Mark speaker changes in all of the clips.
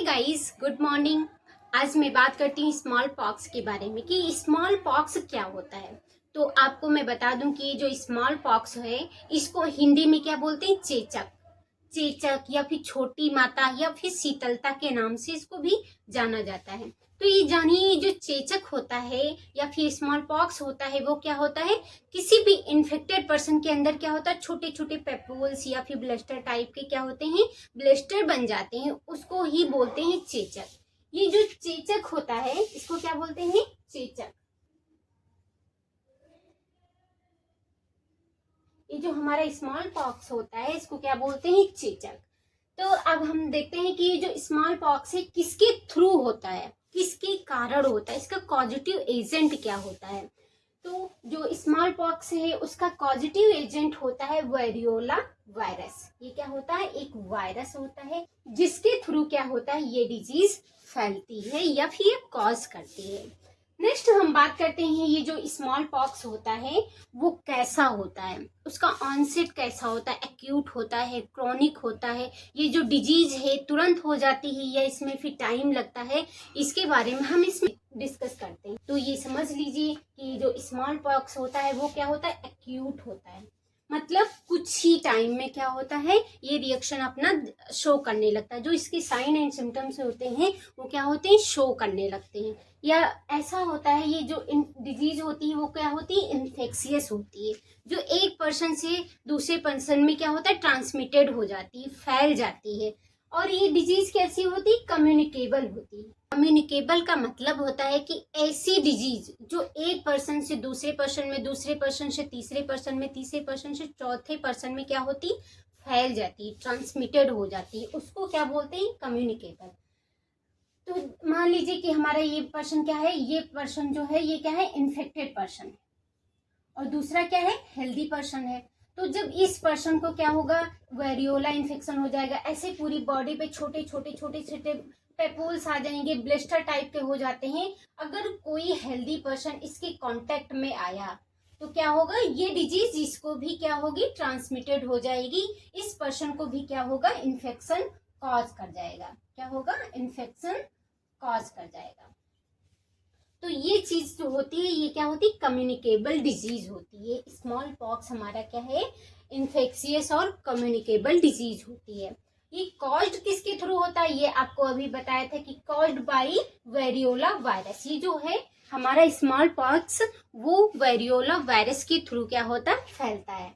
Speaker 1: Guys, good morning. आज मैं बात करती हूँ स्मॉल पॉक्स के बारे में कि स्मॉल पॉक्स क्या होता है। तो आपको मैं बता दूं कि जो स्मॉल पॉक्स है इसको हिंदी में क्या बोलते हैं, चेचक। चेचक या फिर छोटी माता या फिर शीतलता के नाम से इसको भी जाना जाता है। तो ये जानिए, जो चेचक होता है या फिर स्मॉल पॉक्स होता है वो क्या होता है, किसी भी इन्फेक्टेड पर्सन के अंदर क्या होता है, छोटे छोटे पेपुल्स या फिर ब्लस्टर टाइप के क्या होते हैं, ब्लस्टर बन जाते हैं, उसको ही बोलते हैं चेचक। ये जो चेचक होता है इसको क्या बोलते हैं, चेचक। ये जो हमारा स्मॉल पॉक्स होता है इसको क्या बोलते हैं, चेचक। तो अब हम देखते हैं कि ये जो स्मॉल पॉक्स है किसके थ्रू होता है, किसके कारण होता है, इसका कॉजेटिव एजेंट क्या होता है। तो जो स्मॉल पॉक्स है उसका पॉजिटिव एजेंट होता है वेरियोला वायरस। ये क्या होता है, एक वायरस होता है जिसके थ्रू क्या होता है, ये डिजीज फैलती है या फिर कॉज करती है। नेक्स्ट हम बात करते हैं ये जो स्मॉल पॉक्स होता है वो कैसा होता है, उसका ऑनसेट कैसा होता है, एक्यूट होता है, क्रॉनिक होता है, ये जो डिजीज है तुरंत हो जाती है या इसमें फिर टाइम लगता है, इसके बारे में हम इसमें डिस्कस करते हैं। तो ये समझ लीजिए कि जो स्मॉल पॉक्स होता है वो क्या होता है, एक्यूट होता है। मतलब कुछ ही टाइम में क्या होता है, ये रिएक्शन अपना शो करने लगता है। जो इसके साइन एंड सिम्टम्स होते हैं वो क्या होते हैं, शो करने लगते हैं। या ऐसा होता है, ये जो डिजीज होती है वो क्या होती है, इन्फेक्शियस होती है, जो एक पर्सन से दूसरे पर्सन में क्या होता है, ट्रांसमिटेड हो जाती है, फैल जाती है। और ये डिजीज कैसी होती है, कम्युनिकेबल होती है। कम्युनिकेबल का मतलब होता है कि ऐसी डिजीज जो एक पर्सन से दूसरे पर्सन में, दूसरे पर्सन से तीसरे पर्सन में, तीसरे पर्सन से चौथे पर्सन में क्या होती, फैल जाती है, ट्रांसमिटेड हो जाती है, उसको क्या बोलते हैं, कम्युनिकेबल। तो मान लीजिए कि हमारा ये पर्सन क्या है, ये पर्सन जो है ये क्या है, इन्फेक्टेड पर्सन है और दूसरा क्या है, हेल्दी पर्सन है। तो जब इस पर्सन को क्या होगा, वेरियोला इन्फेक्शन हो जाएगा, ऐसे पूरी बॉडी पे छोटे छोटे छोटे छोटे पेपुल्स आ जाएंगे, ब्लिस्टर टाइप के हो जाते हैं। अगर कोई हेल्दी पर्सन इसके कांटेक्ट में आया तो क्या होगा, ये डिजीज इसको भी क्या होगी, ट्रांसमिटेड हो जाएगी, इस पर्सन को भी क्या होगा, इन्फेक्शन कॉज कर जाएगा। क्या होगा, इन्फेक्शन कॉज कर जाएगा। तो ये चीज जो होती है ये क्या होती है, कम्युनिकेबल डिजीज होती है। स्मॉल पॉक्स हमारा क्या है, इन्फेक्शियस और कम्युनिकेबल डिजीज होती है। ये कॉज्ड किसके थ्रू होता है, ये आपको अभी बताया था कि कॉज्ड बाय वेरियोला वायरस। ये जो है हमारा स्मॉल पॉक्स वो वेरियोला वायरस के थ्रू क्या होता है, फैलता है।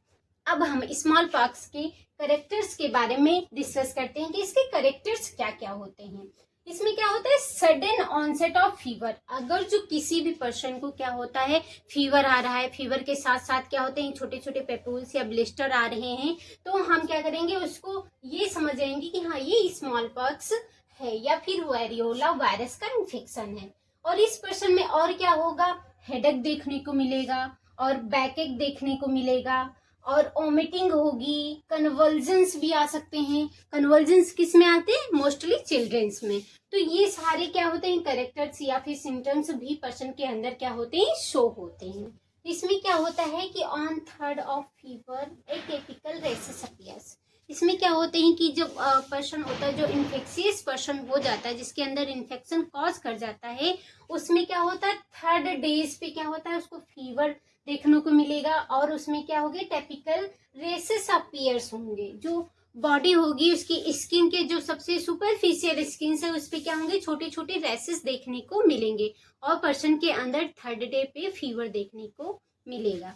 Speaker 1: अब हम स्मॉल पॉक्स के करेक्टर्स के बारे में डिस्कस करते हैं कि इसके करेक्टर्स क्या क्या होते हैं। इसमें क्या होता है, सडन ऑनसेट ऑफ फीवर। अगर जो किसी भी पर्सन को क्या होता है, फीवर आ रहा है, फीवर के साथ साथ क्या होते हैं, छोटे छोटे पेपुल्स या ब्लिस्टर आ रहे हैं, तो हम क्या करेंगे, उसको ये समझ जाएंगे कि हाँ ये स्मॉल पॉक्स है या फिर वेरियोला वायरस का इन्फेक्शन है। और इस पर्सन में और क्या होगा, हेडेक देखने को मिलेगा और बैकएक देखने को मिलेगा और वोमिटिंग होगी, कन्वर्जन्स भी आ सकते हैं। कन्वर्जन्स किस में आते हैं, मोस्टली चिल्ड्रंस में। तो ये सारे क्या होते हैं, कैरेक्टर्स या फिर सिम्टम्स भी पर्सन के अंदर क्या होते हैं, शो होते हैं। इसमें क्या होता है कि on third of fever a typical rashes appears. इसमें क्या होते हैं कि जब पर्सन होता है, जो इन्फेक्शियस पर्सन हो जाता है, जिसके अंदर इन्फेक्शन कॉज कर जाता है, उसमें क्या होता है, थर्ड डेज पे क्या होता है, उसको फीवर देखने को मिलेगा और उसमें क्या होगी, टिपिकल रेसेस अपीयर्स होंगे। जो बॉडी होगी उसकी स्किन के जो सबसे सुपरफिशियल स्किन है उस पे क्या होंगे, छोटे छोटे रेसेस देखने को मिलेंगे और पर्सन के अंदर थर्ड डे पे फीवर देखने को मिलेगा।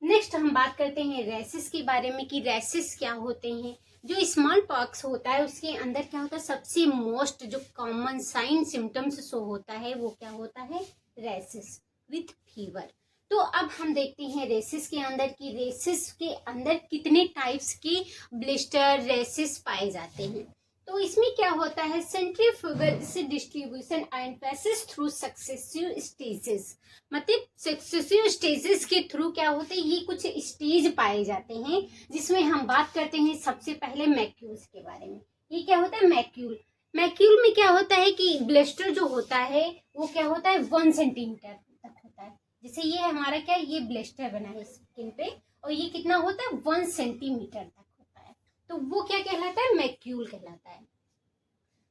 Speaker 1: नेक्स्ट हम बात करते हैं रेसिस के बारे में कि रेसिस क्या होते हैं। जो स्मॉल पॉक्स होता है उसके अंदर क्या होता है, सबसे मोस्ट जो कॉमन साइन सिम्टम्स शो होता है वो क्या होता है, रेसिस विथ फीवर। तो अब हम देखते हैं रेसिस के अंदर कि रेसिस के अंदर कितने टाइप्स के ब्लिस्टर रेसिस पाए जाते हैं। तो इसमें क्या होता है, सेंट्रीफ्यूगल से distribution and passes through successive stages. मतलब सक्सेसिव स्टेजेस के थ्रू क्या होते हैं, ये कुछ स्टेज पाए जाते हैं, जिसमें हम बात करते हैं सबसे पहले मैक्यूल्स के बारे में। ये क्या होता है, मैक्यूल। मैक्यूल में क्या होता है कि ब्लिस्टर जो होता है वो क्या होता है, 1 सेंटीमीटर तक होता है। जैसे ये हमारा क्या है, ये ब्लिस्टर बना है स्किन पे और ये कितना होता है, 1 सेंटीमीटर तक होता है। तो वो क्या कहलाता है, मैक्यूल कहलाता है।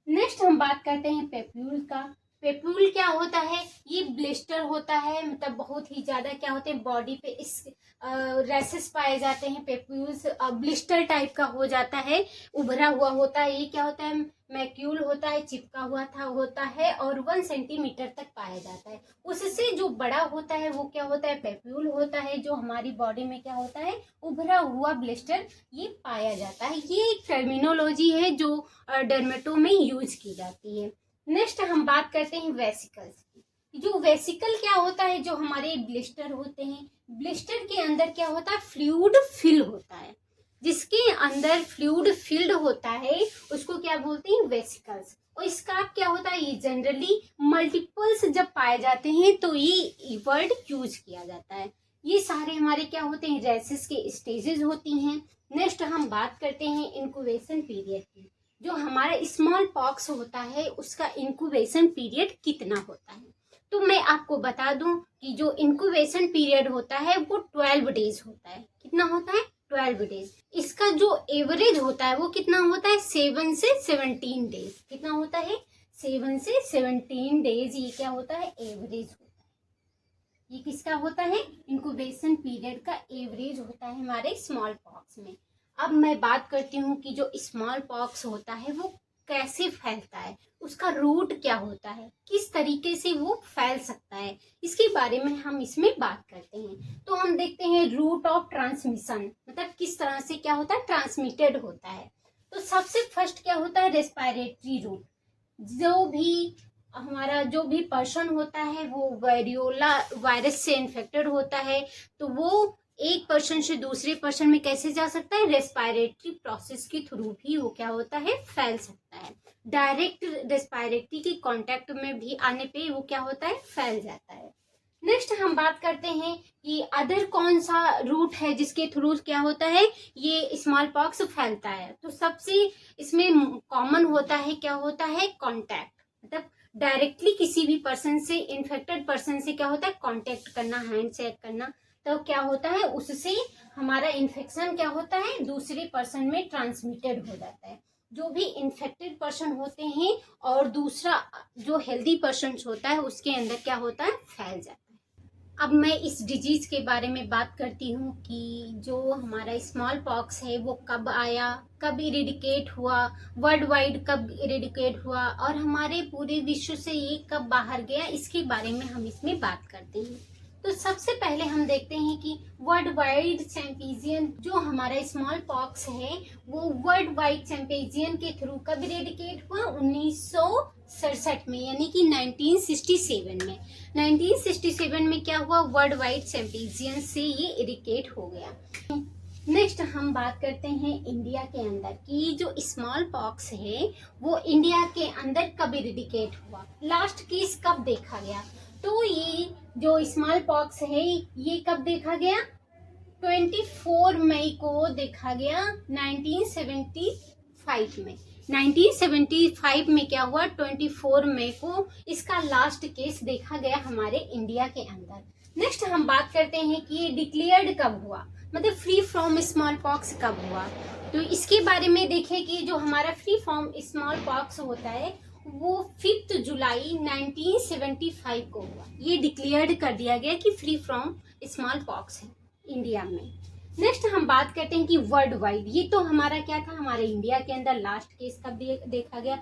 Speaker 1: नेक्स्ट हम बात करते हैं पेप्यूल का। पेप्यूल क्या होता है? ये ब्लिस्टर होता है, मतलब बहुत ही ज्यादा क्या होते हैं बॉडी पे इस रैसेस पाए जाते हैं। पेप्यूल्स ब्लिस्टर टाइप का हो जाता है, उभरा हुआ होता है। ये क्या होता है? मैक्यूल होता है, चिपका हुआ था होता है और 1 सेंटीमीटर तक पाया जाता है। उससे जो बड़ा होता है वो क्या होता है? पेप्यूल होता है, जो हमारी बॉडी में क्या होता है? उभरा हुआ ब्लिस्टर ये पाया जाता है। ये एक टर्मिनोलॉजी है जो डर्मेटो में यूज की जाती है। नेक्स्ट हम बात करते हैं वेसिकल्स की। जो वेसिकल क्या होता है? जो हमारे ब्लिस्टर होते हैं, ब्लिस्टर के अंदर क्या होता है? फ्लूइड फिल होता है। जिसके अंदर फ्लूइड फिल्ड होता है उसको क्या बोलते हैं? वेसिकल्स। और इसका क्या होता है? ये जनरली मल्टीपल्स जब पाए जाते हैं तो ये वर्ड यूज किया जाता है। ये सारे हमारे क्या होते हैं? रेसेस के स्टेजेस होती हैं। नेक्स्ट हम बात करते हैं इंक्यूबेशन पीरियड की। जो हमारा स्मॉल पॉक्स होता है उसका इंक्यूबेशन पीरियड कितना होता है? तो मैं आपको बता दूं कि जो इंक्यूबेशन पीरियड होता है वो 12 डेज होता है। कितना होता है? 12 डेज। इसका जो एवरेज होता है वो कितना होता है? 7 से 17 डेज। कितना होता है? 7 से 17 डेज। ये क्या होता है? एवरेज होता है। ये किसका होता है? इंक्यूबेशन पीरियड का एवरेज होता है हमारे स्मॉल पॉक्स में। अब मैं बात करती हूँ कि जो स्मॉल पॉक्स होता है वो कैसे फैलता है, उसका रूट क्या होता है, किस तरीके से वो फैल सकता है, इसके बारे में हम इसमें बात करते हैं। तो हम देखते हैं रूट ऑफ ट्रांसमिशन, मतलब किस तरह से क्या होता है? ट्रांसमिटेड होता है। तो सबसे फर्स्ट क्या होता है? Respiratory route. जो भी पर्सन होता है वो वेरियोला वायरस से इन्फेक्टेड होता है, तो वो एक पर्सन से दूसरे पर्सन में कैसे जा सकता है? रेस्पिरेटरी प्रोसेस के थ्रू भी वो क्या होता है? फैल सकता है। डायरेक्ट रेस्पिरेटरी के कांटेक्ट में भी आने पे वो क्या होता है? फैल जाता है। नेक्स्ट हम बात करते हैं कि अदर कौन सा रूट है जिसके थ्रू क्या होता है? ये स्मॉल पॉक्स फैलता है। तो सबसे इसमें कॉमन होता है, क्या होता है? कांटेक्ट, मतलब डायरेक्टली किसी भी पर्सन से, इन्फेक्टेड पर्सन से क्या होता है? कांटेक्ट करना, हैंड शेक करना। तो क्या होता है? उससे हमारा इन्फेक्शन क्या होता है? दूसरे पर्सन में ट्रांसमिटेड हो जाता है। जो भी इन्फेक्टेड पर्सन होते हैं और दूसरा जो हेल्दी पर्सन होता है उसके अंदर क्या होता है? फैल जाता है। अब मैं इस डिजीज के बारे में बात करती हूँ कि जो हमारा स्मॉल पॉक्स है वो कब आया, कब इरेडिकेट हुआ, वर्ल्ड वाइड कब इरेडिकेट हुआ और हमारे पूरे विश्व से ये कब बाहर गया, इसके बारे में हम इसमें बात करते हैं। तो सबसे पहले हम देखते हैं कि वर्ल्ड वाइड चैंपियन जो हमारा स्मॉल पॉक्स है वो वर्ल्ड वाइड चैंपियन के थ्रू कब इरेडिकेट हुआ? 1967 में, यानी कि 1967 में। 1967 में क्या हुआ? वर्ल्ड वाइड चैंपियन से ये इरिकेट हो गया। नेक्स्ट हम बात करते हैं इंडिया के अंदर कि जो स्मॉल पॉक्स है वो इंडिया के अंदर कब इरिकेट हुआ, लास्ट केस कब देखा गया। तो ये जो स्मॉल पॉक्स है ये कब देखा गया? 24 मई को देखा गया 1975 में। 1975 में क्या हुआ? 24 मई को इसका लास्ट केस देखा गया हमारे इंडिया के अंदर। नेक्स्ट हम बात करते हैं कि ये डिक्लेयर्ड कब हुआ, मतलब फ्री फ्रॉम स्मॉल पॉक्स कब हुआ। तो इसके बारे में देखें कि जो हमारा फ्री फ्रॉम स्मॉल पॉक्स होता है वो 5 जुलाई 1975 को हुआ। ये डिक्लेयर्ड कर दिया गया कि फ्री फ्रॉम स्मॉल पॉक्स है इंडिया में। नेक्स्ट हम बात करते हैं कि वर्ल्ड वाइड, ये तो हमारा क्या था? हमारे इंडिया के अंदर लास्ट केस कब देखा गया?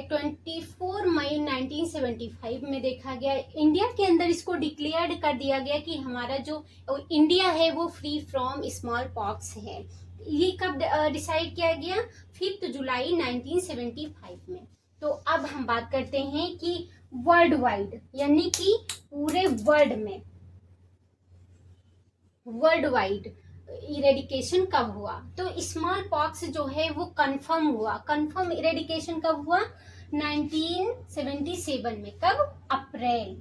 Speaker 1: 24 मई 1975 में देखा गया। इंडिया के अंदर इसको डिक्लेयर्ड कर दिया गया कि हमारा जो इंडिया है वो फ्री फ्रॉम स्मॉल पॉक्स है। ये कब डिसाइड किया गया? 5 जुलाई 1975 में। तो अब हम बात करते हैं कि वर्ल्ड वाइड, यानी कि पूरे वर्ल्ड में वर्ल्ड वाइड इरेडिकेशन कब हुआ। तो स्मॉल पॉक्स जो है वो कंफर्म हुआ। कंफर्म इरेडिकेशन कब हुआ? 1977 में। कब? अप्रैल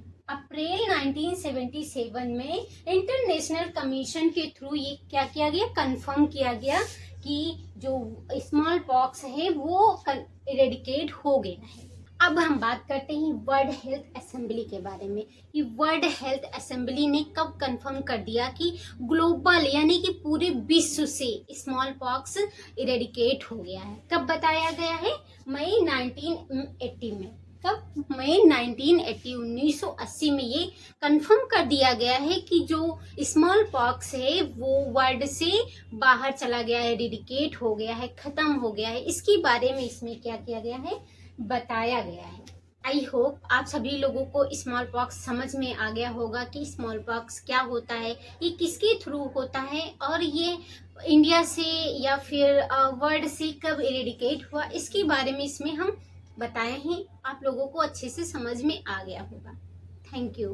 Speaker 1: 1977 में इंटरनेशनल कमीशन के थ्रू ये क्या किया गया? कंफर्म किया गया कि जो स्मॉल पॉक्स है वो इरेडिकेट हो गया है। अब हम बात करते हैं वर्ल्ड हेल्थ असेंबली के बारे में कि वर्ल्ड हेल्थ असेंबली ने कब कंफर्म कर दिया कि ग्लोबल, यानी कि पूरे विश्व से स्मॉल पॉक्स इरेडिकेट हो गया है। कब बताया गया है? मई 1980 में, कब? मई 1980 1980 में ये कंफर्म कर दिया गया है कि जो स्मॉल पॉक्स है वो वर्ल्ड से बाहर चला गया है, एरेडिकेट हो गया है, खत्म हो गया है। इसके बारे में इसमें क्या किया गया है, बताया गया है। आई होप आप सभी लोगों को स्मॉल पॉक्स समझ में आ गया होगा कि स्मॉल पॉक्स क्या होता है, ये किसके थ्रू होता है, और ये इंडिया से या फिर वर्ल्ड से कब एरेडिकेट हुआ, इसके बारे में इसमें हम बताए हैं। आप लोगों को अच्छे से समझ में आ गया होगा। Thank you.